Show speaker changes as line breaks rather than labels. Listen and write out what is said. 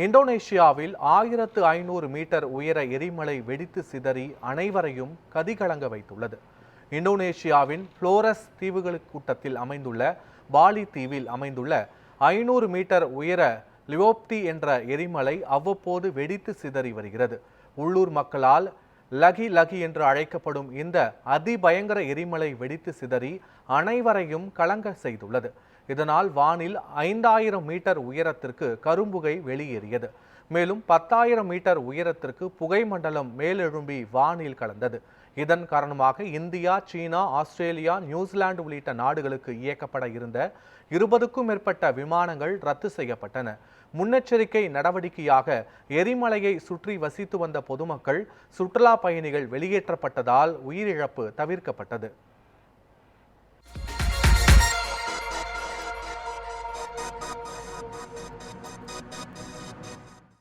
இந்தோனேஷியாவில் 1500 மீட்டர் உயர எரிமலை வெடித்து சிதறி அனைவரையும் கதிகலங்க வைத்துள்ளது. இந்தோனேஷியாவின் புளோரஸ் தீவுகளுக்கு கூட்டத்தில் அமைந்துள்ள பாலி தீவில் அமைந்துள்ள 500 மீட்டர் உயர லியோப்டி என்ற எரிமலை அவ்வப்போது வெடித்து சிதறி வருகிறது. உள்ளூர் மக்களால் லகி லகி என்று அழைக்கப்படும் இந்த அதிபயங்கர எரிமலை வெடித்து சிதறி அனைவரையும் கலங்க செய்துள்ளது. இதனால் வானில் 5000 மீட்டர் உயரத்திற்கு கரும்புகை வெளியேறியது. மேலும் 10,000 மீட்டர் உயரத்திற்கு புகை மண்டலம் மேலெழும்பி வானில் கலந்தது. இதன் காரணமாக இந்தியா, சீனா, ஆஸ்திரேலியா, நியூசிலாந்து உள்ளிட்ட நாடுகளுக்கு இயக்கப்பட இருந்த 20க்கும் மேற்பட்ட விமானங்கள் ரத்து செய்யப்பட்டன. முன்னெச்சரிக்கை நடவடிக்கையாக எரிமலையை சுற்றி வசித்து வந்த பொதுமக்கள், சுற்றுலா பயணிகள் வெளியேற்றப்பட்டதால் உயிரிழப்பு தவிர்க்கப்பட்டது.